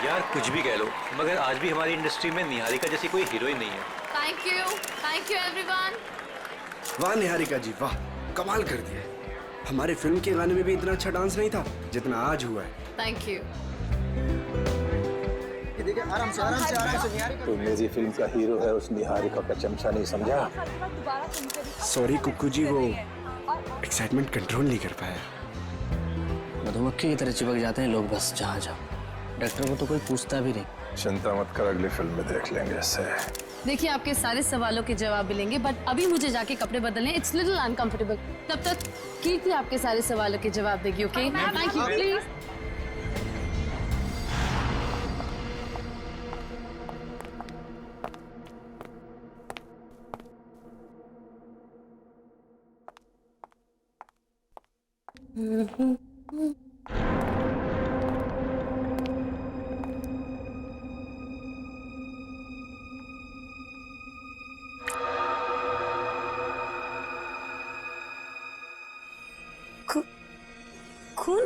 यार कुछ भी कह लो, मगर आज भी हमारी इंडस्ट्री में निहारिका जैसी कोई हीरोइन नहीं है। Thank you everyone. वाह निहारिका जी वाह, कमाल कर दिया। हमारे फिल्म के गाने में भी इतना अच्छा डांस नहीं था जितना आज हुआ है। Thank you. आराम से निहारिका। तो मेरी फिल्म का हीरो है, उस निहारिका का चमचा नहीं समझा। सॉरी कुक्कू जी, वो एक्साइटमेंट कंट्रोल नहीं कर पाया। मधुमक्खी की तरह चिपक जाते हैं लोग बस जहाँ जाओ। डॉक्टर को तो कोई पूछता भी नहीं। चिंता मत कर, अगली फिल्म में देख लेंगे इससे। देखिए आपके सारे सवालों के जवाब मिलेंगे, बट अभी मुझे जाके कपड़े बदलने, इट्स लिटिल अनकंफर्टेबल। तब तक कीर्ति आपके सारे सवालों के जवाब देगी। Okay thank you please. खून?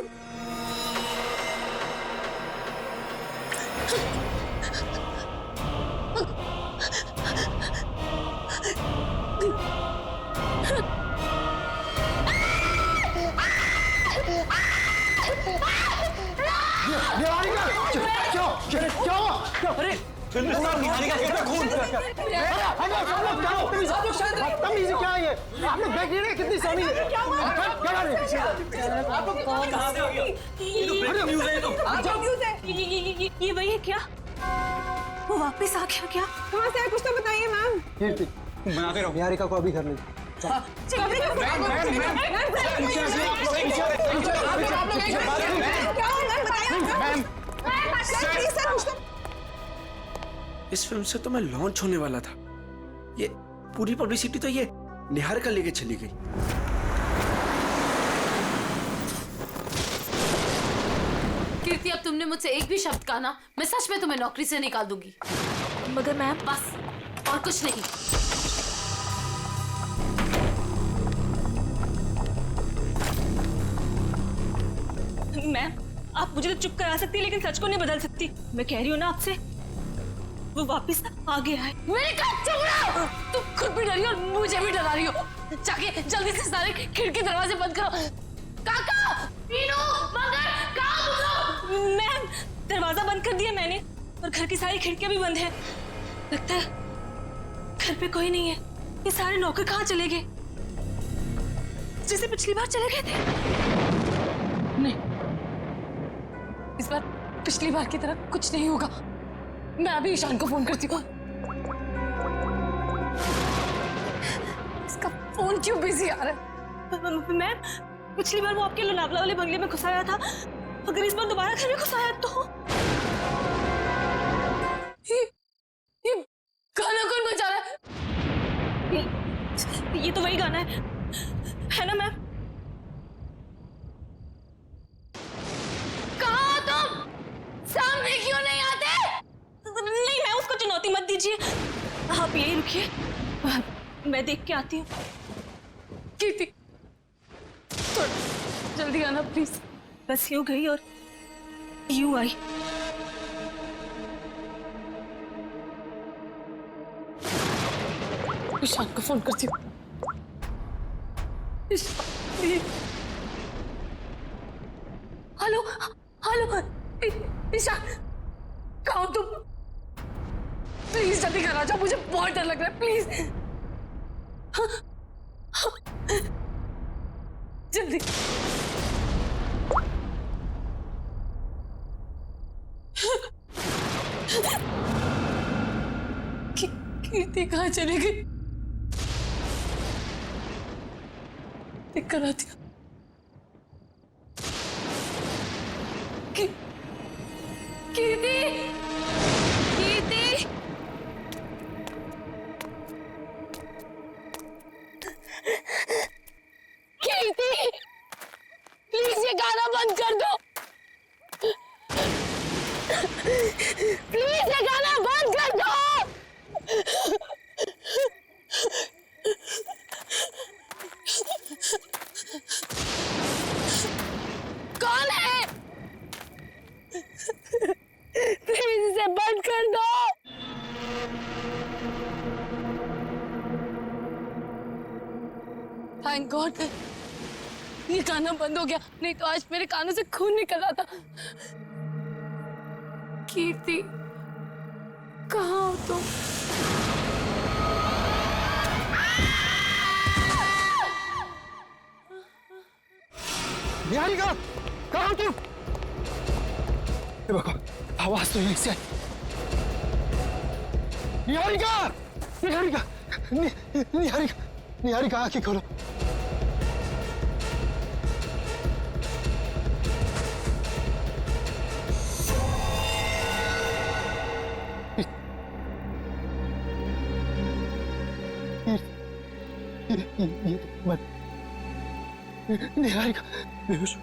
अरे निहारिका का खून! क्या है ये? आप लोग देख रहे हैं कितनी सारी ये वही है क्या? वो वापस आ गया क्या? कहाँ से आया कुछ तो बताइए मैम। कीर्ति बनाते रहो, निहारिका को अभी घर ले इस फिल्म से तो मैं लॉन्च होने वाला था, ये पूरी पब्लिसिटी तो ये निहारिका लेके चली गई। कीर्ति अब तुमने मुझसे एक भी शब्द कहा ना, मैं सच में तुम्हें नौकरी से निकाल दूंगी। मगर मैम बस और कुछ नहीं। मैम आप मुझे तो चुप करा सकती है लेकिन सच को नहीं बदल सकती। मैं कह रही हूँ ना आपसे, वो वापस आ गया है। मेरे कब चुप रहो, तुम खुद भी डरी हो और मुझे भी डरा रही हो। जाके जल्दी से सारे खिड़की दरवाजे बंद करो। काका, मीनू, मगर, कहाँ तुम लोग? मैम दरवाजा बंद कर दिया मैंने और घर की सारी खिड़कियां भी बंद है। लगता है घर पे कोई नहीं है। ये सारे नौकर कहाँ चले गए? जैसे पिछली बार चले गए थे। नहीं, इस बार पिछली बार की तरह कुछ नहीं होगा। मैं अभी ईशान को फोन करती हूँ। इसका फोन क्यों बिजी आ रहा है? मैम पिछली बार वो आपके लोनावला वाले बंगले में घुसाया था, अगर इस बार दोबारा घर में घुसाया तो? ये गाना कौन बजा रहा है? ये तो वही गाना है ना मैम? कहाँ तुम? सामने क्यों नहीं आते? नहीं मैं उसको चुनौती मत दीजिए, आप यही रुकिए, मैं देख के आती हूँ। कीर्ति थोड़ा जल्दी आना प्लीज। बस यूं गई और यूं आई। ईशान को फोन करती हूँ। हेलो हेलो ईशान, कहाँ हो तुम? प्लीज जल्दी घर आ जाओ, मुझे बहुत डर लग रहा है। प्लीज जल्दी। कीर्ति कहाँ चली गई? देख कर आती हूँ। कीर्ति, कीर्ति, कीर्ति, प्लीज ये गाना बंद कर दो। प्लीज ये गाना बंद कर दो। थैंक गॉड ये गाना बंद हो गया, नहीं तो आज मेरे कानों से खून निकल आता। कीर्ति कहाँ हो तुम? निहारिका, कहाँ हो तुम? हे भगवान, आवाज तो यहीं से आई। निहारिका, निहारिका, निहारिका, निहारिका, आंखें खोलो। ये तो मत, निहारिका बेहोश,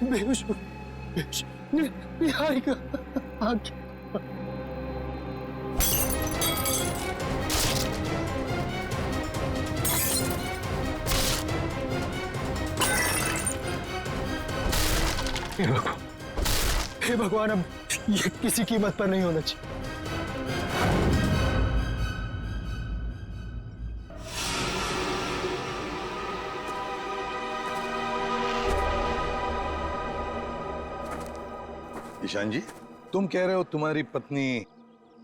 बेहोश, बेहोश, निहारिका आंखें। हे भगवान, अब ये किसी कीमत पर नहीं होना चाहिए। ईशान जी, तुम कह रहे हो तुम्हारी पत्नी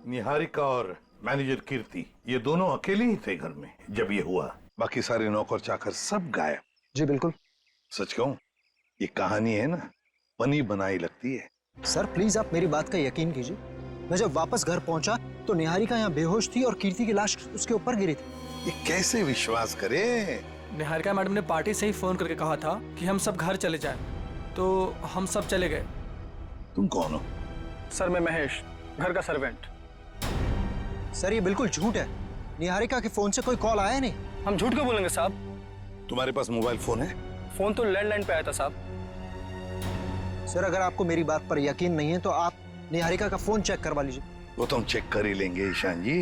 निहारिका और मैनेजर कीर्ति ये दोनों अकेले ही थे घर में जब ये हुआ, बाकी सारे नौकर चाकर सब गायब? जी बिल्कुल। सच कहूं, ये कहानी है ना, बनी बनाई लगती है। सर प्लीज आप मेरी बात का यकीन कीजिए, मैं जब वापस घर पहुंचा तो निहारिका यहाँ बेहोश थी और कीर्ति की लाश उसके ऊपर गिरी थी। ये कैसे विश्वास करे? निहारिका मैडम ने पार्टी से ही फोन करके कहा था कि हम सब घर चले जाएं, तो हम सब चले गए। तुम कौन हो? सर मैं महेश, घर का सर्वेंट। सर ये बिल्कुल झूठ है, निहारिका के फोन से कोई कॉल आया नहीं। हम झूठ क्यों बोलेंगे साहब? तुम्हारे पास मोबाइल फोन है? फोन तो लैंडलाइन पे आया था साहब। सर अगर आपको मेरी बात पर यकीन नहीं है तो आप निहारिका का फोन चेक करवा लीजिए। वो तो हम चेक कर ही लेंगे ईशान जी।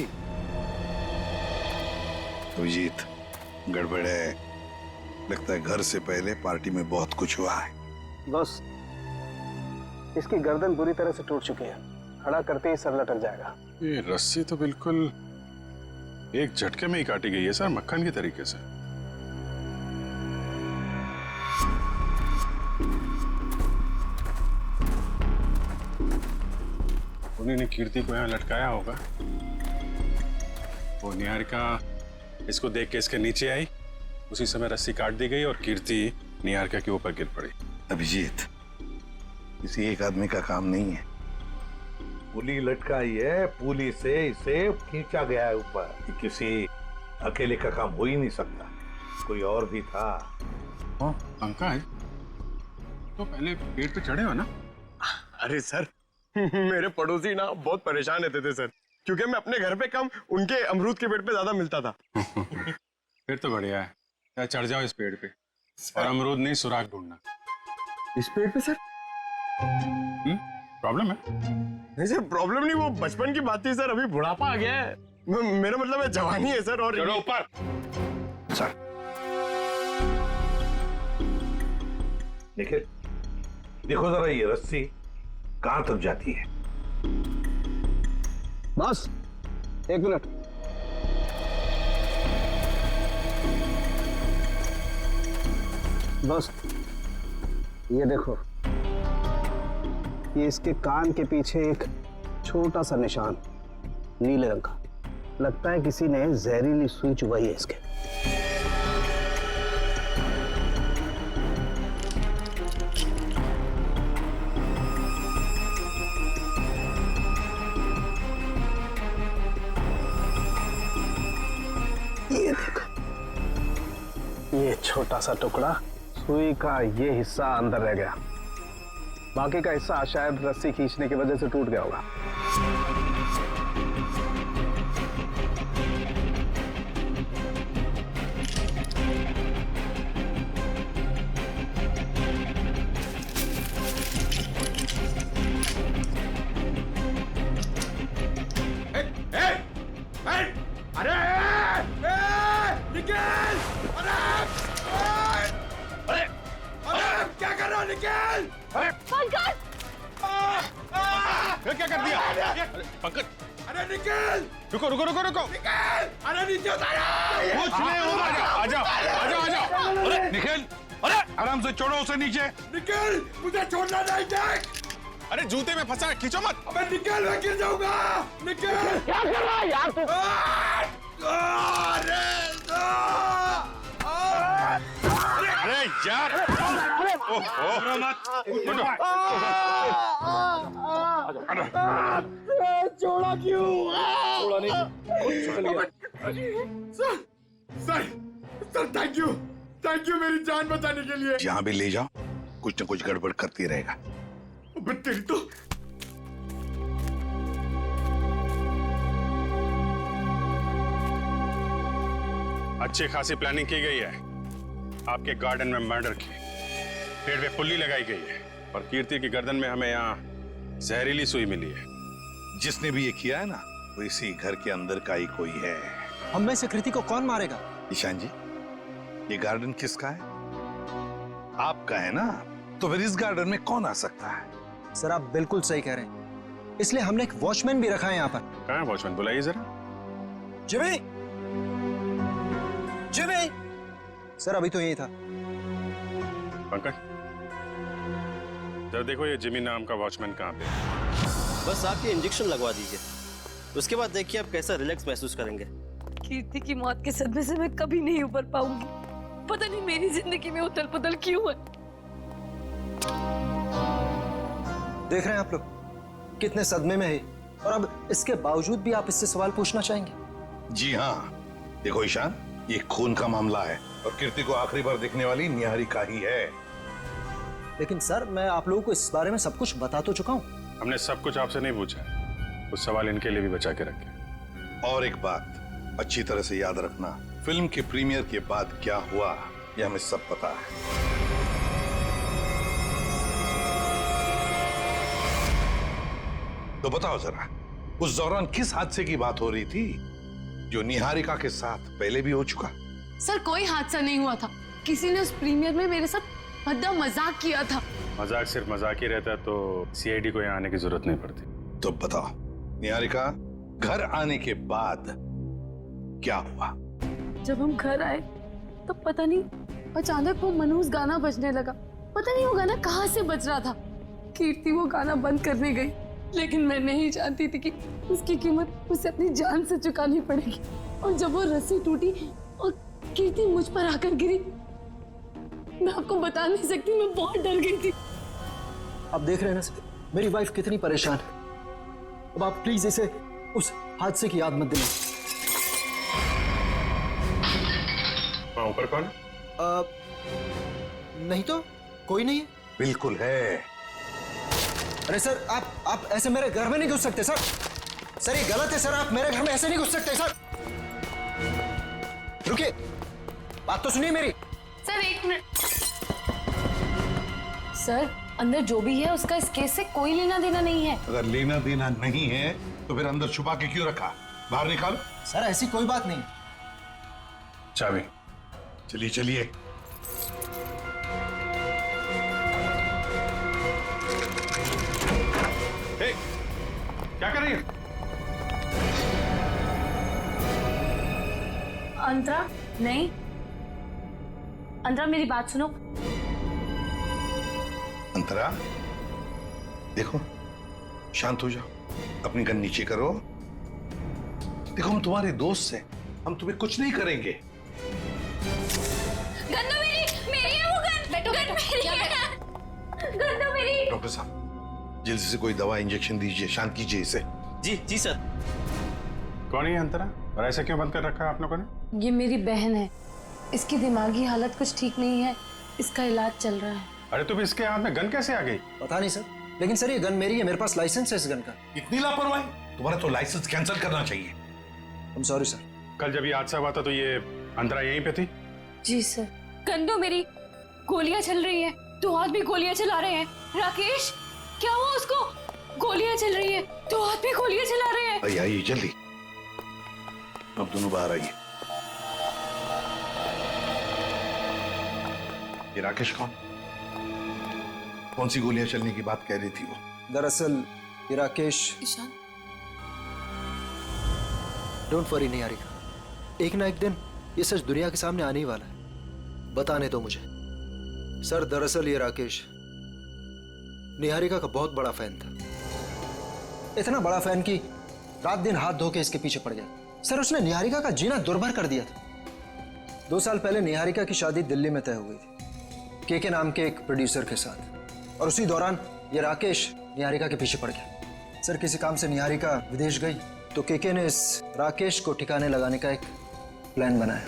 अभिजीत, गड़बड़ है, लगता है घर से पहले पार्टी में बहुत कुछ हुआ है। बस इसकी गर्दन बुरी तरह से टूट चुकी है, खड़ा करते ही सर लटक जाएगा। ये रस्सी तो बिल्कुल एक झटके में ही काटी गई है सर, मक्खन की तरीके से। उन्हीं ने कीर्ति को यहाँ लटकाया होगा। वो निहारिका इसको देख के इसके नीचे आई, उसी समय रस्सी काट दी गई और कीर्ति निहारिका के ऊपर गिर पड़ी। अभिजीत, किसी एक आदमी का काम नहीं है। पुली लटकाई है, पुली से इसे खींचा गया है ऊपर। ये किसी अकेले का काम हो ही नहीं सकता, कोई और भी था। पंकज, तो पहले पेड़ पे चढ़े हो ना? अरे सर मेरे पड़ोसी ना बहुत परेशान रहते थे सर, क्योंकि मैं अपने घर पे कम उनके अमरूद के पेड़ पे ज्यादा मिलता था। फिर तो बढ़िया है, या चढ़ जाओ इस पेड़ पे और अमरूद नहीं सुराग ढूंढना। इस पेड़ पे सर? प्रॉब्लम है? नहीं सर प्रॉब्लम नहीं, वो बचपन की बात थी सर, अभी बुढ़ापा आ गया है। मेरा मतलब है जवानी है सर। और चलो ऊपर। सर देखिए, देखो जरा ये रस्सी कहां तक जाती है। बस एक मिनट। बस ये देखो, ये इसके कान के पीछे एक छोटा सा निशान नीले रंग का, लगता है किसी ने जहरीली सुई चुभाई है इसके। ये देखो, ये छोटा सा टुकड़ा, सुई का ये हिस्सा अंदर रह गया, बाकी का हिस्सा शायद रस्सी खींचने की वजह से टूट गया होगा। क्या कर दिया? पंकज, अरे निकल! रुको रुको रुको रुको। निकल! अरे नीचे उतारो! कुछ नहीं होगा, आ जाओ आ जाओ आ जाओ। निखिल, अरे आराम से छोड़ो उसे नीचे। निकल, मुझे छोड़ना नहीं। देख, अरे जूते में फंसा है, खींचो मत। अबे निकल, मैं गिर जाऊंगा। निकल। क्या कर रहा है यार तू? अरे यार, ओहो मत, उठो। छोड़ा क्यों? छोड़ा नहीं। सर थैंक यू मेरी जान बचाने के लिए। जहां भी ले जाओ कुछ न कुछ गड़बड़ करती रहेगा। तेरी तो अच्छी खासी प्लानिंग की गई है। आपके गार्डन में मर्डर की, पेड़ पे पुल्ली लगाई गई है और कीर्ति की गर्दन में हमें यहाँ जहरीली सुई मिली है। जिसने भी ये किया है ना, वो इसी घर के अंदर का ही कोई है। हम में से कृति को कौन मारेगा? ईशान जी, ये गार्डन किसका है? आपका है ना, तो फिर इस गार्डन में कौन आ सकता है? सर आप बिल्कुल सही कह रहे हैं, इसलिए हमने एक वॉचमैन भी रखा है यहाँ पर। कहाँ है वॉचमैन? बुलाइए जरा। Jimmy, Jimmy. सर अभी तो यही था। पंकज, जरा देखो ये जिमी नाम का वॉचमैन कहाँ पे है। बस आप ये इंजेक्शन लगवा दीजिए, उसके बाद देखिए आप कैसा रिलैक्स महसूस करेंगे। कीर्ति की मौत के सदमे से मैं कभी नहीं उबर पाऊंगी। पता नहीं मेरी जिंदगी में उथल पुथल क्यों है। देख रहे हैं आप लोग कितने सदमे में है, और अब इसके बावजूद भी आप इससे सवाल पूछना चाहेंगे? जी हाँ, देखो ईशान, ये खून का मामला है और कीर्ति को आखिरी बार देखने वाली निहारिका ही है। लेकिन सर मैं आप लोगों को इस बारे में सब कुछ बता तो चुका हूँ। हमने सब कुछ आपसे नहीं पूछा, कुछ सवाल इनके लिए भी बचा के रखे। और एक बात अच्छी तरह से याद रखना, फिल्म के प्रीमियर के बाद क्या हुआ ये हमें सब पता है। तो बताओ जरा, उस दौरान किस हादसे की बात हो रही थी जो निहारिका के साथ पहले भी हो चुका? सर कोई हादसा नहीं हुआ था, किसी ने उस प्रीमियर में मेरे साथ भद्दा मजाक किया था। मजाक सिर्फ मजाक ही रहता तो सीआईडी को यहाँ आने की जरूरत नहीं पड़ती। तो बताओ निहारिका, घर आने के बाद क्या हुआ? जब हम घर आए तो पता नहीं अचानक वो मनहूस गाना बजने लगा। पता नहीं वो गाना कहाँ से बज रहा था। कीर्ति वो गाना बंद करने गई, लेकिन मैं नहीं जानती थी कि उसकी कीमत उसे अपनी जान से चुकानी पड़ेगी। और जब वो रस्सी टूटी और कीर्ति मुझ पर आकर गिरी, मैं आपको बता नहीं सकती, मैं बहुत डर गई थी। आप देख रहे हैं ना सर, मेरी वाइफ कितनी परेशान है। अब आप प्लीज इसे उस हादसे की याद मत दिलाएं। ऊपर कौन? नहीं तो कोई नहीं है। बिल्कुल है। अरे सर आप ऐसे मेरे घर में नहीं घुस सकते सर। सर ये गलत है सर, आप मेरे घर में ऐसे नहीं घुस सकते सर। रुकिए, बात तो सुनिए मेरी। सर एक मिनट। सर अंदर जो भी है उसका इस केस से कोई लेना देना नहीं है। अगर लेना देना नहीं है तो फिर अंदर छुपा के क्यों रखा? बाहर निकालो। सर ऐसी कोई बात नहीं। चाबी। चलिए चलिए। क्या कर रही है? अंतरा नहीं, अंतरा मेरी बात सुनो। अंतरा देखो, शांत हो जाओ, अपनी गन नीचे करो। देखो हम तुम्हारे दोस्त हैं, हम तुम्हें कुछ नहीं करेंगे। गन तो मेरी है वो गन। बेटो गन मेरी है। गन तो मेरी। डॉक्टर साहब जल्दी से कोई दवा इंजेक्शन दीजिए, शांत कीजिए इसे। जी जी सर। कौन है अंतरा, और ऐसे क्यों बंद कर रखा है आप लोगों ने? ये मेरी बहन है, इसकी दिमागी हालत कुछ ठीक नहीं है, इसका इलाज चल रहा है। अरे तुम इसके हाथ में गन कैसे आ गई? पता नहीं सर, लेकिन सर ये गन मेरी है, मेरे पास लाइसेंस है इस गन का। इतनी लापरवाही, तुम्हारा तो लाइसेंस कैंसिल करना चाहिए। आई एम सॉरी सर। कल जब ये हादसा हुआ था तो ये अंतरा यहीं पे थी? जी सर। गन तो मेरी, गोलियां चल रही हैं, दो आदमी गोलियां चला रहे हैं। राकेश क्या हुआ उसको? गोलियां चल रही है, दो आदमी गोलियां चला रहे हैं। आइए आइए जल्दी, अब दोनों बाहर आइए। ये राकेश कौन सी गोलियां चलने की बात कह रही थी वो? दरअसल ये राकेश। ईशान डोंट वरी निहारिका, एक ना एक दिन ये सच दुनिया के सामने आने ही वाला है। बताने दो मुझे। सर दरअसल ये राकेश निहारिका का बहुत बड़ा फैन था, इतना बड़ा फैन कि रात दिन हाथ धो के इसके पीछे पड़ गया। सर उसने निहारिका का जीना दुर्भर कर दिया था। 2 साल पहले निहारिका की शादी दिल्ली में तय हो गई थी केके नाम के एक प्रोड्यूसर के साथ, और उसी दौरान ये राकेश निहारिका के पीछे पड़ गया। सर किसी काम से निहारिका विदेश गई तो केके ने इस राकेश को ठिकाने लगाने का एक प्लान बनाया।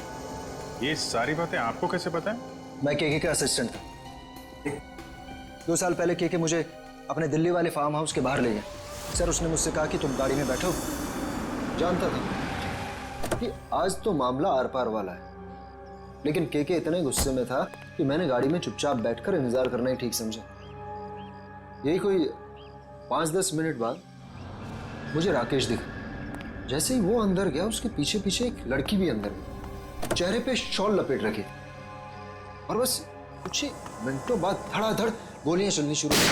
ये सारी बातें आपको कैसे पता है? मैं केके का असिस्टेंट था। 2 साल पहले केके मुझे अपने दिल्ली वाले फार्म हाउस के बाहर ले गया। सर उसने मुझसे कहा कि तुम गाड़ी में बैठो। जानता था कि आज तो मामला आर पार वाला है, लेकिन केके इतने गुस्से में था कि मैंने गाड़ी में चुपचाप बैठकर इंतजार करना ही ठीक समझा। यही कोई 5-10 मिनट बाद मुझे राकेश दिखा। जैसे ही वो अंदर गया उसके पीछे पीछे एक लड़की भी अंदर गई, चेहरे पे शॉल लपेट रखी, और बस कुछ ही मिनटों बाद धड़ाधड़ गोलियां चलनी शुरू हुई।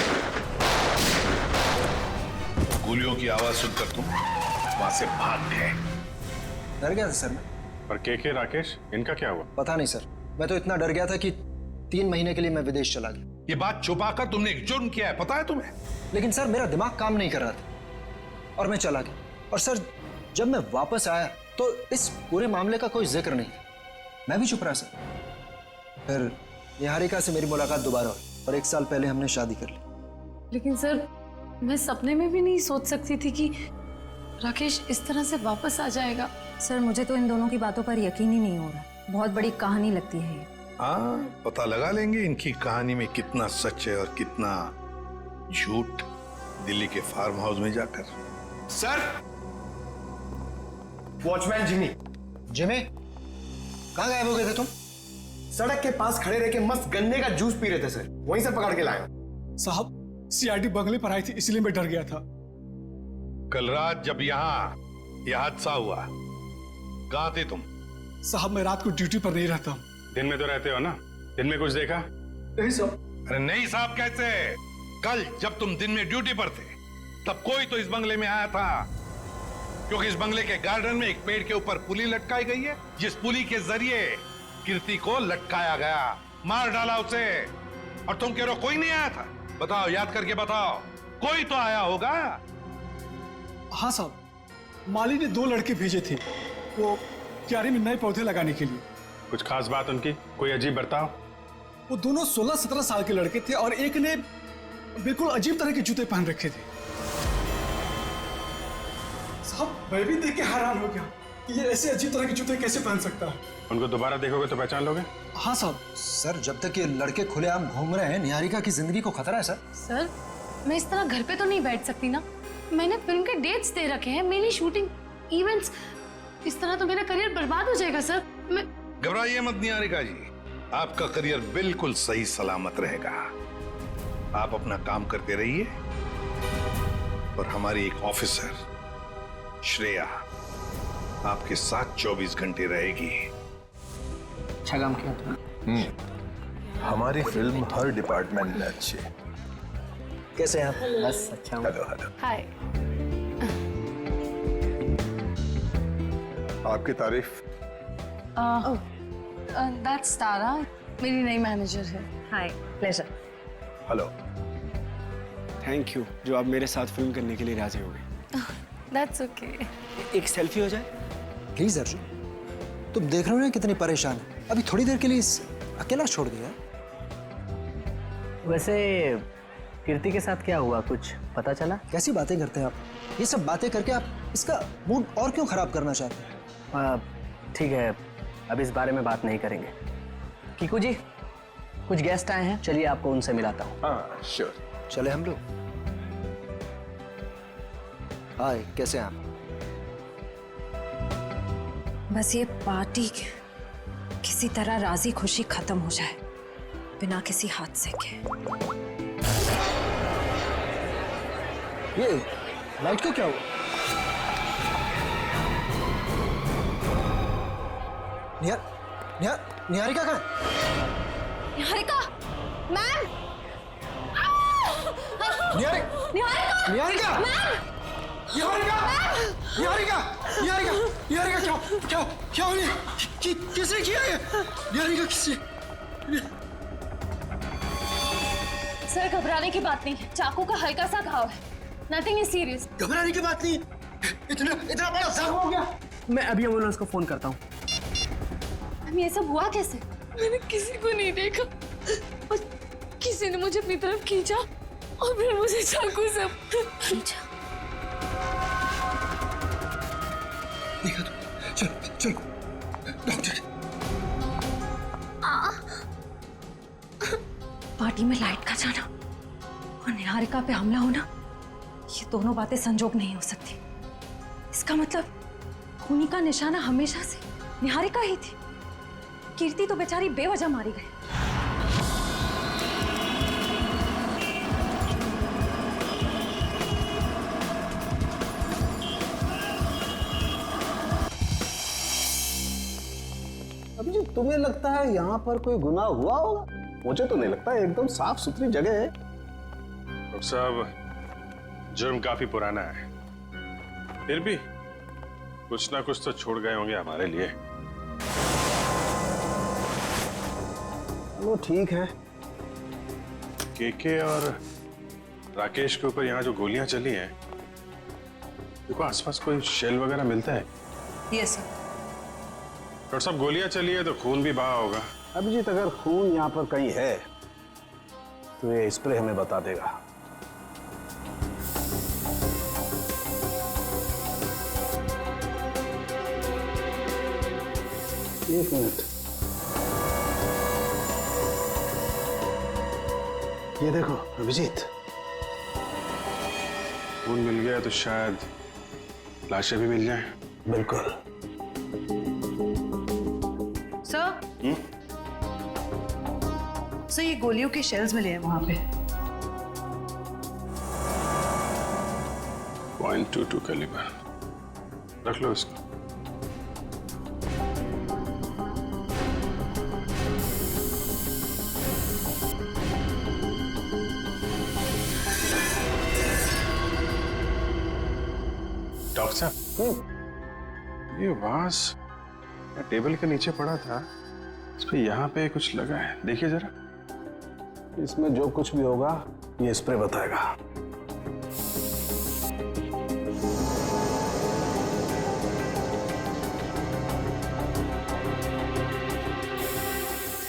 गोलियों की आवाज सुनकर तुम वहां से भाग गए। डर गया था सर मैं। पर केके राकेश इनका क्या हुआ? पता नहीं सर, मैं तो इतना डर गया था कि 3 महीने के लिए मैं विदेश चला गया। ये बात छुपाकर तुमने एक जुर्म किया है, पता है तुम्हें? लेकिन सर मेरा दिमाग काम नहीं कर रहा था और मैं चला गया। और सर जब मैं वापस आया तो इस पूरे मामले का कोई जिक्र नहीं था। मैं भी चुप रहा सर। फिर निहारिका से मेरी मुलाकात दोबारा हुई और 1 साल पहले हमने शादी कर ली। लेकिन सर मैं सपने में भी नहीं सोच सकती थी कि राकेश इस तरह से वापस आ जाएगा। सर मुझे तो इन दोनों की बातों पर यकीन ही नहीं हो रहा। बहुत बड़ी कहानी लगती है ये। हाँ, पता लगा लेंगे इनकी कहानी में कितना सच है और कितना झूठ दिल्ली के फार्म हाउस में जाकर। Sir, watchman Jimmy. जिमी, कहाँ गायब हो गए थे तुम? सड़क के पास खड़े रह के मस्त गन्ने का जूस पी रहे थे सर, वहीं से पकड़ के लाया। साहब सीआईडी बंगले पर आई थी इसलिए मैं डर गया था। कल रात जब यहाँ यह हादसा हुआ, कहाँ थे तुम? साहब मैं रात को ड्यूटी पर नहीं रहता हूँ। दिन में तो रहते हो ना? दिन में कुछ देखा? नहीं साहब। अरे नहीं साहब कैसे? कल जब तुम दिन में ड्यूटी पर थे तब कोई तो इस बंगले में आया था, क्योंकि इस बंगले के गार्डन में एक पेड़ के ऊपर पुली लटकाई गई है, जिस पुली के जरिए कीर्ति को लटकाया गया, मार डाला उसे। और तुम कह रहे हो कोई नहीं आया था? बताओ, याद करके बताओ, कोई तो आया होगा। हाँ साहब, माली ने 2 लड़के भेजे थे वो क्यारी में नए पौधे लगाने के लिए। कुछ खास बात उनकी? कोई अजीब बर्ताव? वो दोनों 16-17 साल के लड़के थे और एक ने बिल्कुल अजीब तरह के जूते पहन रखे थे। साहब मैं भी देख के हैरान हो गया कि ये ऐसे अजीब तरह के जूते कैसे पहन सकता है। उनको दोबारा देखोगे तो पहचान लोगे? हाँ साहब। सर जब तक ये लड़के खुलेआम घूम रहे हैं, निहारिका की जिंदगी को खतरा है सर। सर मैं इस तरह घर पे तो नहीं बैठ सकती ना। मैंने फिल्म के डेट्स दे रखे हैं, मेरी शूटिंग, इवेंट्स। इस तरह तो मेरा करियर बर्बाद हो जाएगा सर। मैं घबराइए मत निहारिका जी, आपका करियर बिल्कुल सही सलामत रहेगा। आप अपना काम करते रहिए और हमारी एक ऑफिसर श्रेया आपके साथ 24 घंटे रहेगी। अच्छा काम किया तुमने। हमारी फिल्म हर डिपार्टमेंट में अच्छी है। कैसे हैं आप? बस अच्छा हूँ। Hello hello. हाय। आपकी तारीफ। दैट्स तारा, मेरी नई मैनेजर है। Hi, pleasure. Hello. Thank you जो आप मेरे साथ फिल्म करने के लिए राजी हो गए। That's okay. एक सेल्फी हो जाए प्लीज अर्जुन, तुम देख रहे हो ना कितनी परेशान है। अभी थोड़ी देर के लिए अकेला छोड़ दिया। वैसे कीर्ति के साथ क्या हुआ, कुछ पता चला? कैसी बातें करते हैं आप? ये सब बातें करके आप इसका मूड और क्यों खराब करना चाहते हैं? ठीक है, अब इस बारे में बात नहीं करेंगे। कीकू जी, कुछ गेस्ट आए हैं, चलिए आपको उनसे मिलाता हूँ। हाँ श्योर। चले हम लोग। हाय, कैसे हैं आप? बस ये पार्टी किसी तरह राजी खुशी खत्म हो जाए बिना किसी हादसे के। ये लाइट को क्या हुआ? निहारिका कहाँ है? निहारिका मैम। निहारिका क्या हो गया? किसने किया ये? निहारिका किसने? सर घबराने की बात नहीं, चाकू का हल्का सा घाव है, नथिंग इज सीरियस। घबराने की बात नहीं, इतना इतना बड़ा जख्म हो गया। मैं अभी एम्बुलेंस को फोन करता हूँ। ये सब हुआ कैसे? मैंने किसी को नहीं देखा और किसी ने मुझे अपनी तरफ खींचा और फिर मुझे चाकू से खींचा। देखा तो, चलो चलो डॉक्टर। पार्टी में लाइट का जाना और निहारिका पे हमला होना, ये दोनों बातें संजोग नहीं हो सकती। इसका मतलब खूनी का निशाना हमेशा से निहारिका ही थी। कीर्ति तो बेचारी बेवजह मारी गई। अभी तुम्हें लगता है यहाँ पर कोई गुनाह हुआ होगा? मुझे तो नहीं लगता, एकदम साफ सुथरी जगह है। डॉक्टर साहब, जुर्म काफी पुराना है, फिर भी कुछ ना कुछ तो छोड़ गए होंगे हमारे लिए। वो ठीक है। केके और राकेश के ऊपर यहाँ जो गोलियां चली हैं, देखो आसपास कोई शेल वगैरह मिलता है? Yes sir. डॉक्टर साहब, गोलियां चली है तो खून भी बहा होगा। अभिजीत, अगर खून यहाँ पर कहीं है तो ये स्प्रे हमें बता देगा। एक मिनट, ये देखो अभिजीत, खून मिल गया तो शायद लाशें भी मिल जाएं। बिल्कुल। सर ये गोलियों के शेल्स मिले हैं वहां पे। .22 कैलिबर, रख लो इसको। डॉक्टर साहब, ये वास टेबल के नीचे पड़ा था, इस पे यहाँ पे कुछ लगा है, देखिए जरा। इसमें जो कुछ भी होगा ये स्प्रे बताएगा।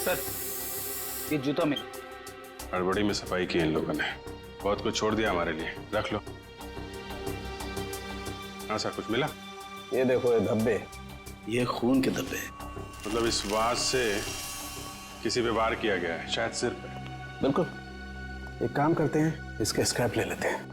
सर, ये जूता में हड़बड़ी में सफाई की इन लोगों ने, बहुत कुछ छोड़ दिया हमारे लिए, रख लो। हाँ सर, कुछ मिला? ये देखो, ये धब्बे, ये खून के धब्बे। मतलब इस वास से किसी पे वार किया गया है, शायद सिर पे। बिल्कुल। एक काम करते हैं, इसके स्क्रैप ले लेते हैं।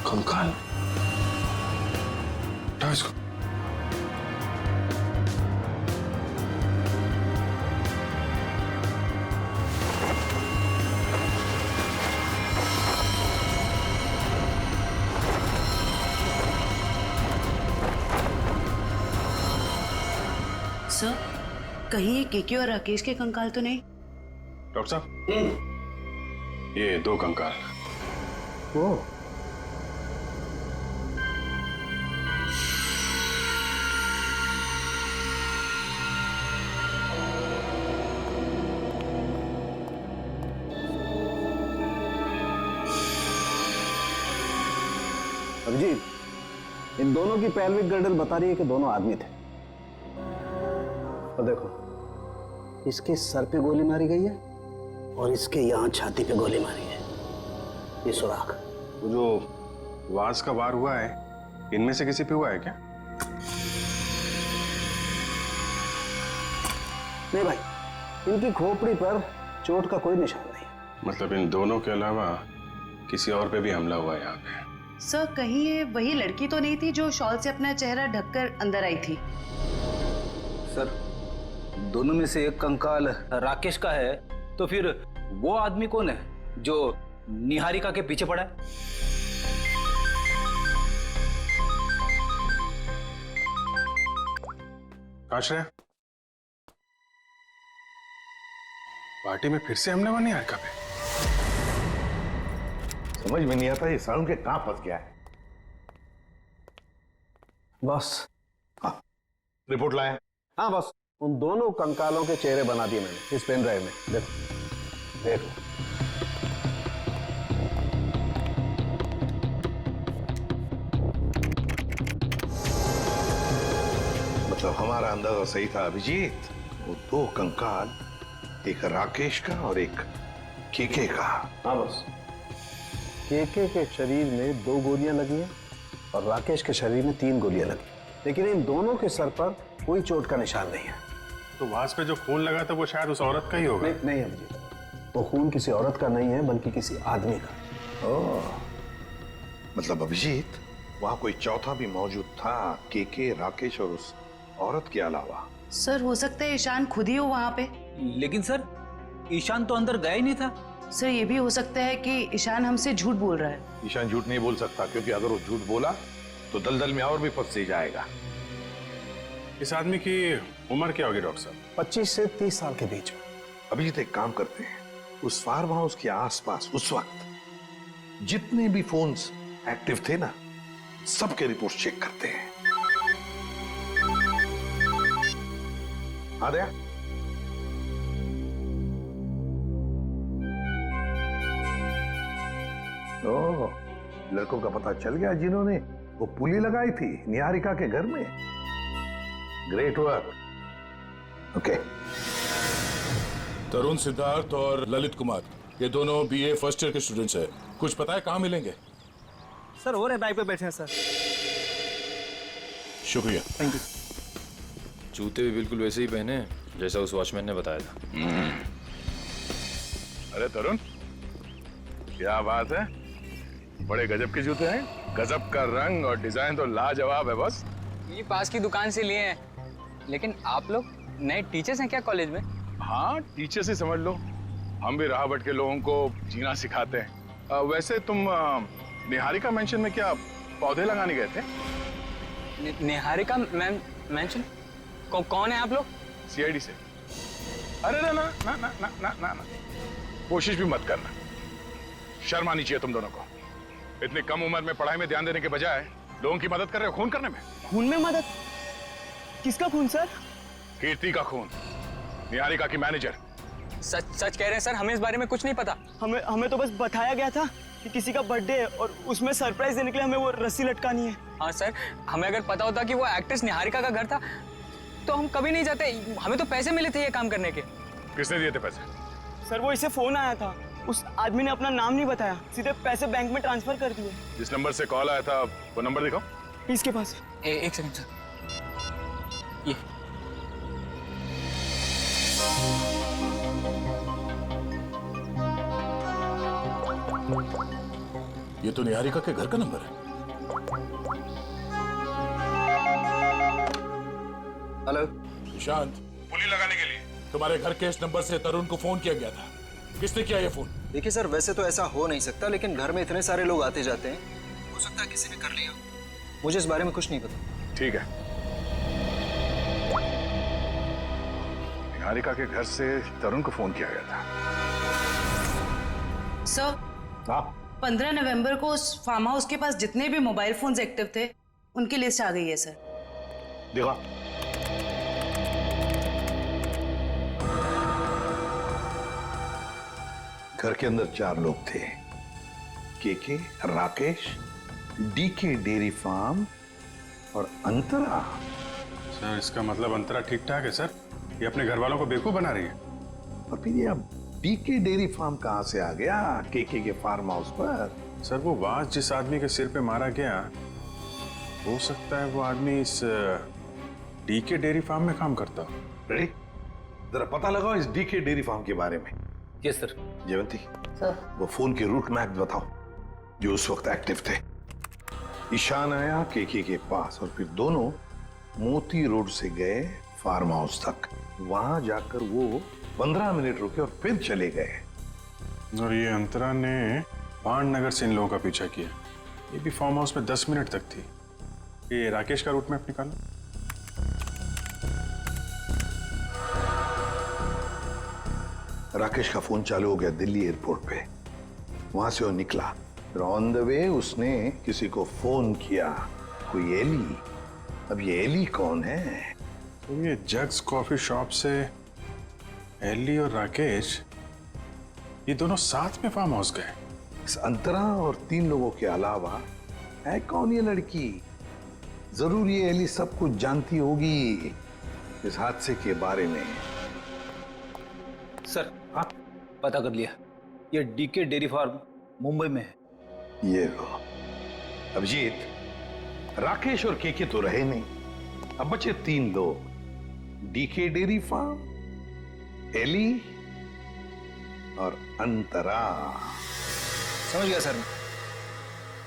कंकाल, उठाओ इसको। सर कहीं ये केके और राकेश के कंकाल तो नहीं? डॉक्टर साहब, ये 2 कंकाल। ओ, अभिजीत, इन दोनों की पेल्विक गर्डल बता रही है कि दोनों आदमी थे। और देखो, इसके सर पे गोली मारी गई है और इसके यहां छाती पे गोली मारी है, ये सुराख। वो जो वास का वार हुआ है, इनमें से किसी पे हुआ है क्या? नहीं भाई, इनकी खोपड़ी पर चोट का कोई निशान नहीं। मतलब इन दोनों के अलावा किसी और पे भी हमला हुआ है यहाँ पे? सर कहीं ये वही लड़की तो नहीं थी जो शॉल से अपना चेहरा ढककर अंदर आई थी? सर, दोनों में से एक कंकाल राकेश का है, तो फिर वो आदमी कौन है जो निहारिका के पीछे पड़ा है? आश्रय, पार्टी में फिर से हमने वो निहारिका पे। समझ में नहीं आता ये सारुण के कहां फंस गया है। बॉस। हाँ, रिपोर्ट लाया? हाँ बॉस, उन दोनों कंकालों के चेहरे बना दिए मैंने इस पेन ड्राइव में। देखो देखो। मतलब हमारा अंदाजा सही था अभिजीत। वो दो कंकाल, एक राकेश का और एक केके का। हाँ बॉस, केके के शरीर में 2 गोलियां लगी हैं और राकेश के शरीर में 3 गोलियां लगी, लेकिन इन दोनों के सर पर कोई चोट का निशान नहीं है। तो वास पे जो खून लगा था वो शायद उस औरत का ही होगा। नहीं अभिजीत, वो खून किसी औरत का नहीं है बल्कि किसी आदमी का। ओह, मतलब अभिजीत वहां कोई चौथा भी मौजूद था, केके, राकेश और उस औरत के अलावा। सर हो सकता है ईशान खुद ही हो वहाँ पे। लेकिन सर, ईशान तो अंदर गया ही नहीं था। सर ये भी हो सकता है कि ईशान हमसे झूठ बोल रहा है। ईशान झूठ नहीं बोल सकता, क्योंकि अगर वो झूठ बोला तो दलदल में और भी फंस जाएगा। इस आदमी की उम्र क्या होगी डॉक्टर साहब? 25 से 30 साल के बीच में। अभिजीत एक काम करते हैं, उस फार्म हाउस के आसपास उस वक्त जितने भी फोन्स एक्टिव थे ना, सबके रिपोर्ट चेक करते हैं। आ गया? ओह, लड़कों का पता चल गया जिन्होंने वो पुली लगाई थी निहारिका के घर में। Great work. ओके। तरुण, सिद्धार्थ और ललित कुमार, ये दोनों बीए फर्स्ट ईयर के स्टूडेंट्स हैं। कुछ पता है कहाँ मिलेंगे? सर हो रहे बाइक पे बैठे हैं सर। शुक्रिया। Thank you. जूते भी बिल्कुल वैसे ही पहने जैसा उस वॉचमैन ने बताया था। अरे तरुण, क्या बात है, बड़े गजब के जूते हैं। गजब का रंग और डिजाइन तो लाजवाब है बस। ये पास की दुकान से लिए हैं। लेकिन आप लोग नए टीचर्स हैं क्या कॉलेज में? हाँ, टीचर्स ही समझ लो। हम भी राह भटके के लोगों को जीना सिखाते हैं। वैसे तुम निहारिका मेंशन में क्या पौधे लगाने गए थे? निहारिका मेंशन? कौन है आप लोग? सीआईडी से। अरे ना ना ना ना ना ना ना ना, कोशिश भी मत करना। शर्म आनी चाहिए तुम दोनों को। इतनी कम उम्र में पढ़ाई में ध्यान देने के बजाय लोगों की मदद कर रहे हो खून करने में। खून में मदद? किसका खून सर? कीर्ति का खून, निहारिका की मैनेजर। सच कह रहे हैं सर, हमें इस बारे में कुछ नहीं पता। हमें तो बस बताया गया था कि किसी का बर्थडे है और उसमें सरप्राइज देने के लिए हमें वो रस्सी लटकानी है। हाँ सर, हमें अगर पता होता कि वो एक्ट्रेस निहारिका का घर था तो हम कभी नहीं जाते। हमें तो पैसे मिले थे ये काम करने के। किसने दिए थे पैसे? सर वो इसे फोन आया था, उस आदमी ने अपना नाम नहीं बताया, सीधे पैसे बैंक में ट्रांसफर कर दिए। जिस नंबर से कॉल आया था वो नंबर दिखाओ। इसके पास एक सेकंड सर। ये ये तो निहारिका के घर का नंबर है। हेलो निशांत, पुली लगाने के लिए तुम्हारे घर के इस नंबर से तरुण को फोन किया गया था। किसने किया ये फोन? देखिए सर, वैसे तो ऐसा हो नहीं सकता, लेकिन घर में इतने सारे लोग आते जाते हैं, हो सकता है किसी ने कर लिया। मुझे इस बारे में कुछ नहीं पता। ठीक है, निहारिका के घर से तरुण को फोन किया गया था। सर, 15 नवंबर को उस फार्म हाउस के पास जितने भी मोबाइल फोन्स एक्टिव थे उनकी लिस्ट आ गई है सर। देखा, घर के अंदर 4 लोग थे, KK, Rakesh, DK dairy farm और अंतरा। सर इसका मतलब अंतरा ठीक ठाक है सर, ये अपने घर वालों को बेवकूफ बना रही है। और फिर ये अब डीके डेयरी फार्म कहां से आ गया केके के फार्म हाउस पर? सर वो वास जिस आदमी के सिर पे मारा गया, हो सकता है वो आदमी इस डीके डेयरी फार्म में काम करता हो। रेडी, जरा पता लगाओ इस डीके डेयरी फार्म के बारे में। Yes sir. जयवंती सर, वो फोन के रूट मैप बताओ जो उस वक्त एक्टिव थे। ईशान आया केके के पास और फिर दोनों मोती रोड से गए फार्म हाउस तक। वहां जाकर वो 15 मिनट रुके और फिर चले गए। और ये अंतरा ने पान नगर से इन लोगों का पीछा किया। ये भी फार्म हाउस में 10 मिनट तक थी। ये राकेश का रूट मैप निकालो। राकेश का फोन चालू हो गया दिल्ली एयरपोर्ट पे। वहां से वो निकला, फिर ऑन द वे उसने किसी को फोन किया, कोई एली। अब ये एली कौन है? तो ये जग्स कॉफी शॉप से एली और राकेश ये दोनों साथ में फार्म हाउस गए। इस अंतरा और 3 लोगों के अलावा है कौन ये लड़की? जरूर ये एली सब कुछ जानती होगी इस हादसे के बारे में। सर हाँ पता कर लिया, ये डीके डेयरी फार्म मुंबई में है। ये लो अभिजीत, राकेश और केके तो रहे नहीं, अब बचे 3 लोग, डीके डेयरी फार्म, एली और अंतरा। समझ गया सर मैं।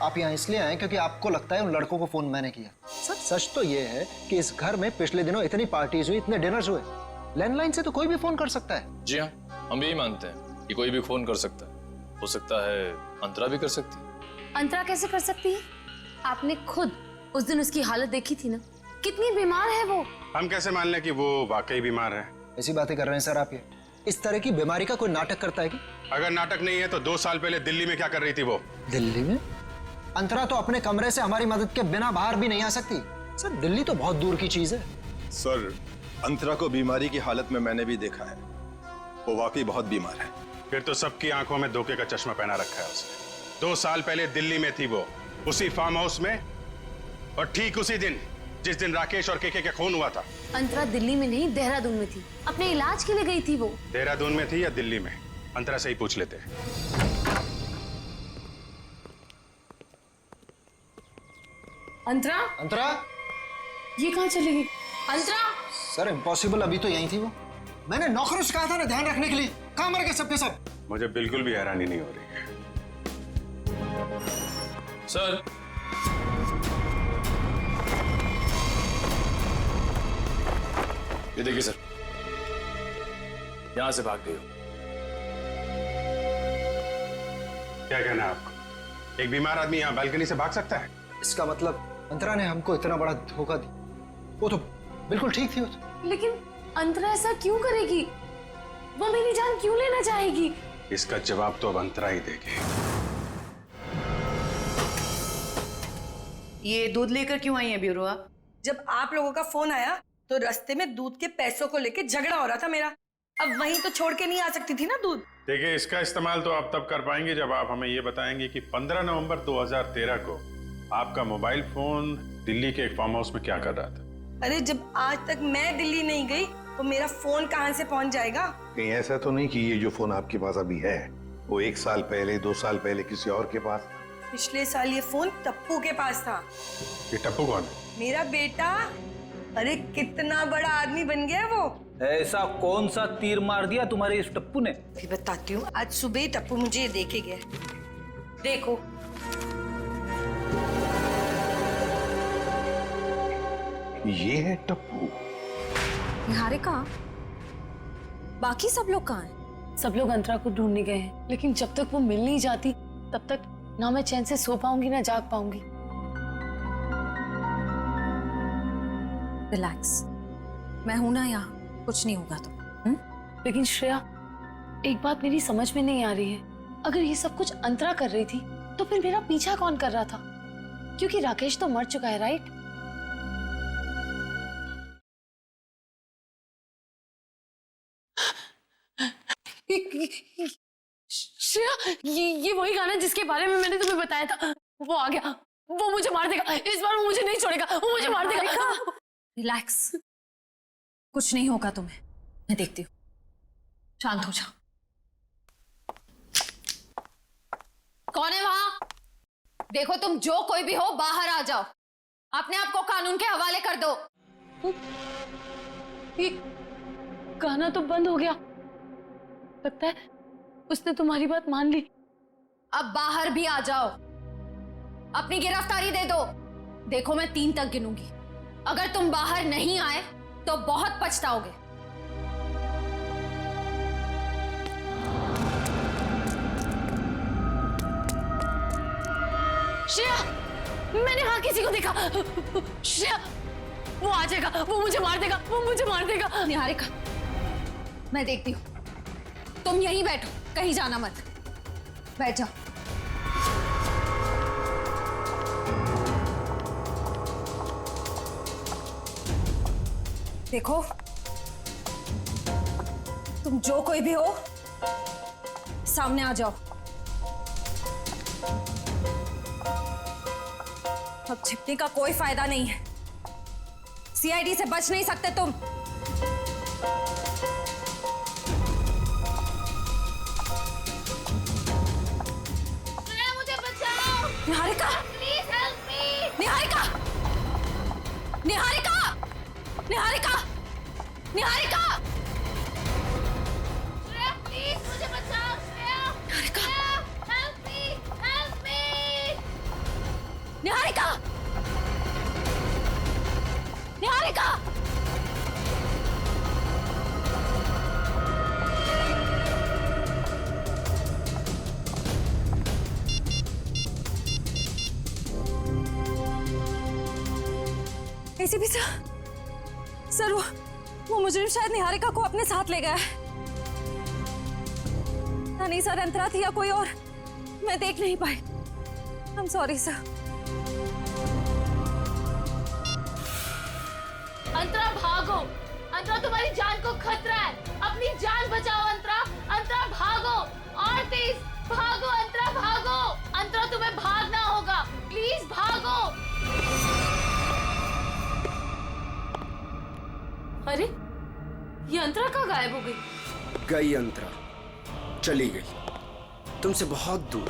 आप यहाँ इसलिए आए क्योंकि आपको लगता है उन लड़कों को फोन मैंने किया। सच तो ये है कि इस घर में पिछले दिनों इतनी पार्टीज हुई, इतने डिनर्स हुए, लैंडलाइन से तो कोई भी फोन कर सकता है। जी हाँ, हम यही मानते हैं कि कोई भी फोन कर सकता है। हो सकता है अंतरा भी कर सकती है। अंतरा कैसे कर सकती है? आपने खुद उस दिन उसकी हालत देखी थी ना, कितनी बीमार है वो। हम कैसे मान लें कि वो वाकई बीमार है? ऐसी बातें कर रहे हैं सर आप। ये इस तरह की बीमारी का कोई नाटक करता है कि? अगर नाटक नहीं है तो 2 साल पहले दिल्ली में क्या कर रही थी वो? दिल्ली में? अंतरा तो अपने कमरे से हमारी मदद के बिना बाहर भी नहीं आ सकती। सर दिल्ली तो बहुत दूर की चीज है। सर अंतरा को बीमारी की हालत में मैंने भी देखा है, वो वाकई बहुत बीमार है। फिर तो सबकी आंखों में धोखे का चश्मा पहना रखा है उसने। 2 साल पहले दिल्ली में थी वो, उसी फार्म हाउस में, और ठीक उसी दिन जिस दिन राकेश और केके का खून हुआ था। अंतरा दिल्ली में नहीं, देहरादून में थी, अपने इलाज के लिए गई थी वो। देहरादून में थी या दिल्ली में? अंतरा से ही पूछ लेते हैं। अंतरा? अंतरा? ये कहाँ चली गई? अंतरा? सर इम्पॉसिबल, अभी तो यही थी वो। मैंने नौकरों से कहा था ना ध्यान रखने के लिए, कहाँ मर गए सबके सब? मुझे बिल्कुल भी हैरानी नहीं हो रही है। सर ये देखिए सर, यहां से भाग गई हो। क्या कहना है आपको? एक बीमार आदमी यहाँ बालकनी से भाग सकता है? इसका मतलब अंतरा ने हमको इतना बड़ा धोखा दिया। वो तो बिल्कुल ठीक थी वो तो। लेकिन अंतरा ऐसा क्यों करेगी? वो मेरी जान क्यों लेना चाहेगी? इसका जवाब तो अब अंतरा ही देगी। ये दूध लेकर क्यों आई है ब्यूरोआ? जब आप लोगों का फोन आया तो रास्ते में दूध के पैसों को लेके झगड़ा हो रहा था मेरा। अब वहीं तो छोड़ के नहीं आ सकती थी ना दूध। देखिए, इसका इस्तेमाल तो आप तब कर पाएंगे जब आप हमें ये बताएंगे कि 15 नवंबर 2013 को आपका मोबाइल फोन दिल्ली के एक फार्म हाउस में क्या कर रहा था। अरे जब आज तक मैं दिल्ली नहीं गई तो मेरा फोन कहाँ से पहुँच जाएगा? कहीं ऐसा तो नहीं कि ये जो फोन आपके पास अभी है वो 1 साल पहले 2 साल पहले किसी और के पास? पिछले साल ये फोन टप्पू के पास था। ये टप्पू कौन है? मेरा बेटा। अरे कितना बड़ा आदमी बन गया वो। ऐसा कौन सा तीर मार दिया तुम्हारे इस टप्पू ने? भी बताती हूँ। आज सुबह टप्पू मुझे ये देखे गया। देखो ये है टप्पू। निहारिका, बाकी सब लोग कहाँ हैं? सब लोग अंतरा को ढूंढने गए हैं, लेकिन जब तक वो मिल नहीं जाती तब तक ना मैं चैन से सो पाऊंगी ना जाग पाऊंगी। रिलैक्स, मैं हूं ना यहाँ, कुछ नहीं होगा तो। लेकिन श्रेया, एक बात मेरी समझ में नहीं आ रही है। अगर ये सब कुछ अंतरा कर रही थी तो फिर मेरा पीछा कौन कर रहा था? क्योंकि राकेश तो मर चुका है, राइट? श्रेया, ये वही गाना जिसके बारे में मैंने तुम्हें बताया था। वो आ गया, वो मुझे मार देगा। इस बार वो मुझे नहीं छोड़ेगा, वो मुझे मार देगा। रिलैक्स, कुछ नहीं होगा तुम्हें, मैं देखती हूँ। शांत हो जाओ। कौन है वहां? देखो तुम जो कोई भी हो, बाहर आ जाओ। अपने आप को कानून के हवाले कर दो। ये गाना तो बंद हो गया। लगता है उसने तुम्हारी बात मान ली। अब बाहर भी आ जाओ, अपनी गिरफ्तारी दे दो। देखो मैं 3 तक गिनूंगी, अगर तुम बाहर नहीं आए तो बहुत पछताओगे। श्रेया, मैंने वहां किसी को देखा। श्रेया, वो आ जाएगा, वो मुझे मार देगा, वो मुझे मार देगा। निहारिका, मैं देखती हूँ। तुम यहीं बैठो, कहीं जाना मत। बैठ जाओ। देखो, तुम जो कोई भी हो, सामने आ जाओ। अब छिपने का कोई फायदा नहीं है। सीआईडी से बच नहीं सकते तुम। मुझे बचाओ। Niharika, please help me. Niharika, Niharika, Niharika, Niharika, Shreya please मुझे बचाओ। Shreya, Niharika, help me, help me. Niharika, Niharika. ACP sir, वो मुजरिम शायद निहारिका को अपने साथ ले गया है। नहीं सर, अंतरा थी या कोई और, मैं देख नहीं पाई। I am sorry sir. Antara भागो। अंतरा तुम्हारी जान को खतरा है। अपनी जान बचाओ अंतरा। अंतरा भागो और तेज भागो। अंतरा भागो। अंतरा तुम्हें भागना होगा। प्लीज भागो। अरे ये अंतरा कहाँ गायब हो गई? गई अंतरा, चली गई तुमसे बहुत दूर।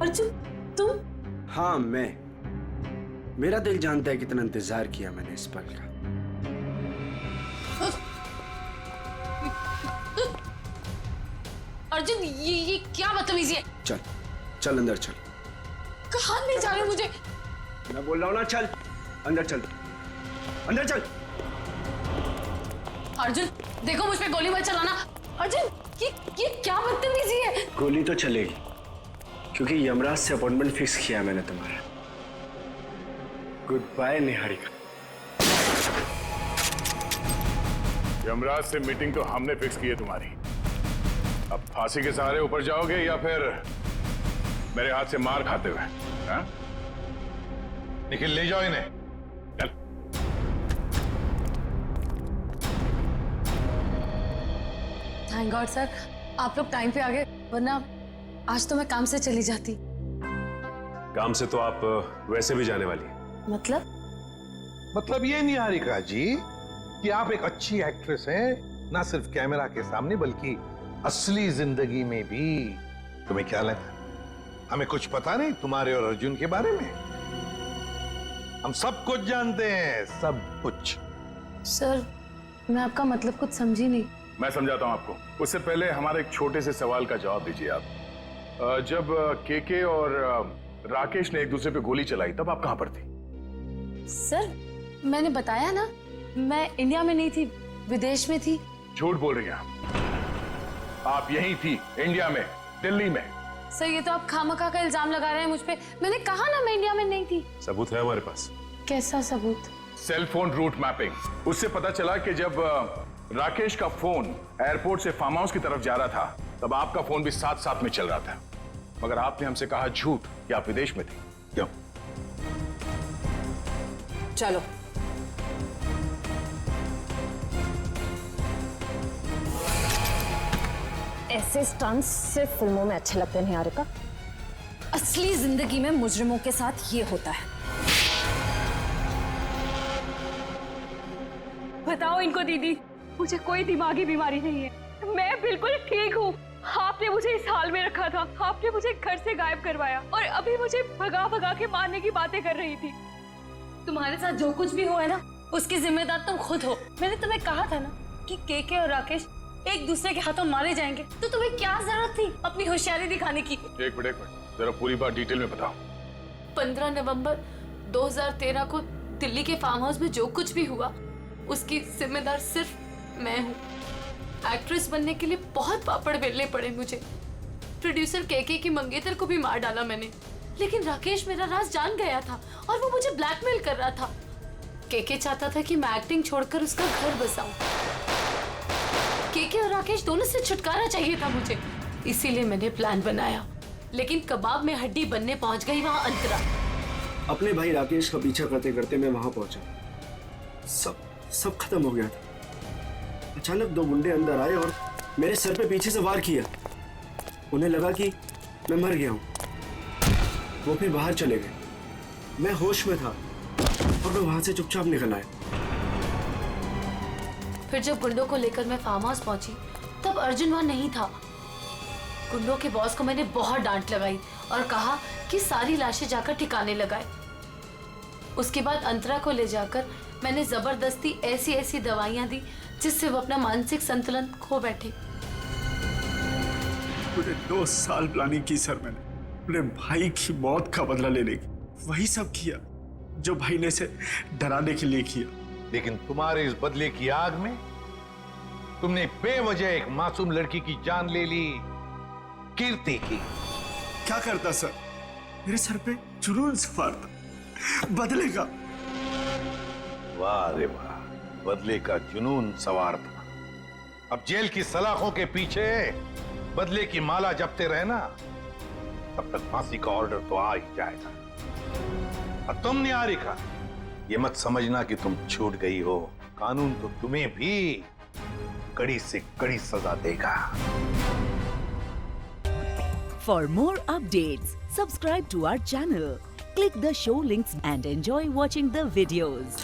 अर्जुन, तुम? हाँ मैं। मेरा दिल जानता है कितना इंतजार किया मैंने इस पल का। अर्जुन, ये क्या बदतमीजी है? चल चल अंदर चल। कहाँ ले जा रहे हो मुझे? मैं बोल रहा हूँ ना, चल अंदर चल, अंदर चल। अर्जुन देखो, मुझ पे गोली मत चलाना। अर्जुन ये क्या बदतमीजी है? गोली तो चलेगी क्योंकि यमराज से अपॉइंटमेंट फिक्स किया मैंने तुम्हारा। Good bye Niharika. यमराज से मीटिंग तो हमने फिक्स की है तुम्हारी। अब फांसी के सहारे ऊपर जाओगे या फिर मेरे हाथ से मार खाते हुए? हाँ? निखिल ले जाओ इन्हें। चल। थैंक गॉड सर, आप लोग टाइम पे आ गए, वरना आज तो मैं काम से चली जाती। काम से तो आप वैसे भी जाने वाली हैं। मतलब ये निहारिका जी कि आप एक अच्छी एक्ट्रेस हैं, ना सिर्फ कैमरा के सामने बल्कि असली जिंदगी में भी। तुम्हें क्या लगा हमें कुछ पता नहीं तुम्हारे और अर्जुन के बारे में? हम सब कुछ जानते हैं, सब कुछ। सर मैं आपका मतलब कुछ समझी नहीं। मैं समझाता हूं आपको। उससे पहले हमारे एक छोटे से सवाल का जवाब दीजिए आप। जब केके और राकेश ने एक दूसरे पे गोली चलाई तब आप कहां पर थी? सर मैंने बताया ना, मैं इंडिया में नहीं थी, विदेश में थी। झूठ बोल रही हैं आप यहीं थी, इंडिया में, दिल्ली में। सर ये तो आप खामखा का इल्जाम लगा रहे हैं मुझ पे। मैंने कहा ना मैं इंडिया में नहीं थी। सबूत है हमारे पास। कैसा सबूत? Cell phone route mapping. उससे पता चला कि जब राकेश का फोन एयरपोर्ट से फार्म हाउस की तरफ जा रहा था तब आपका फोन भी साथ साथ में चल रहा था, मगर आपने हमसे कहा झूठ कि आप विदेश में थे। क्यों? चलो ऐसे स्टंट्स सिर्फ फिल्मों में अच्छे लगते हैं निहारिका। असली जिंदगी में मुजरिमों के साथ ये होता है। बताओ इनको दीदी, मुझे कोई दिमागी बीमारी नहीं है, मैं बिल्कुल ठीक हूँ। आपने मुझे इस हाल में रखा था, आपने मुझे घर से गायब करवाया और अभी मुझे भगा भगा के मारने की बातें कर रही थी। तुम्हारे साथ जो कुछ भी हुआ है ना, उसकी जिम्मेदार तुम खुद हो। मैंने तुम्हें कहा था ना कि केके और राकेश एक दूसरे के हाथों मारे जाएंगे, तो तुम्हें क्या जरूरत थी अपनी होशियारी दिखाने की? एक मिनट जरा पूरी बात डिटेल में बताओ। 15 नवंबर 2013 को दिल्ली के फार्म हाउस में जो कुछ भी हुआ उसकी जिम्मेदार सिर्फ मैं हूँ। एक्ट्रेस बनने के लिए बहुत पापड़ बेलने पड़े मुझे, प्रोड्यूसर केके की मंगेतर को भी मार डाला मैंने, लेकिन राकेश मेरा राज जान गया था और वो मुझे ब्लैकमेल कर रहा था। केके चाहता था कि मैं एक्टिंग छोड़कर उसका घर बसाऊं। केके और राकेश दोनों से छुटकारा चाहिए था मुझे, इसीलिए मैंने प्लान बनाया। लेकिन कबाब में हड्डी बनने पहुंच गई वहां अंतरा। अपने भाई राकेश का पीछा करते करते मैं वहां पहुंचा। सब खत्म हो गया था। अचानक दो गुंडे अंदर आए और मेरे सर पे पीछे से वार किया। उन्हें लगा कि मैं मर गया हूं। वो फिर बाहर चले गए। मैं होश में था और मैं वहां से चुपचाप निकल आया। फिर जब गुंडों को लेकर मैं फार्म हाउस पहुंची तब अर्जुन वहां नहीं था। गुंडों के बॉस को मैंने बहुत डांट लगाई और कहा कि सारी लाशें जाकर ठिकाने लगाए। उसके बाद अंतरा को ले जाकर मैंने जबरदस्ती ऐसी दवाइयां दी जिससे वो अपना मानसिक संतुलन खो बैठे। पूरे 2 साल प्लानिंग की सर मैंने अपने भाई की मौत का बदला लेने की। वही सब किया जो भाई ने से डराने के लिए किया। लेकिन तुम्हारे इस बदले की आग में तुमने बेवजह एक मासूम लड़की की जान ले ली, कीर्ति की। क्या करता सर? मेरे सर पे जुनून सवार था बदले का। वाह रे वाह, बदले का जुनून सवार था। अब जेल की सलाखों के पीछे बदले की माला जपते रहना, तब तक फांसी का ऑर्डर तो आ ही जाएगा। और तुम निहारिका, ये मत समझना कि तुम छूट गई हो। कानून तो तुम्हें भी कड़ी से कड़ी सजा देगा। For more updates, subscribe to our channel, click the show links and enjoy watching the videos.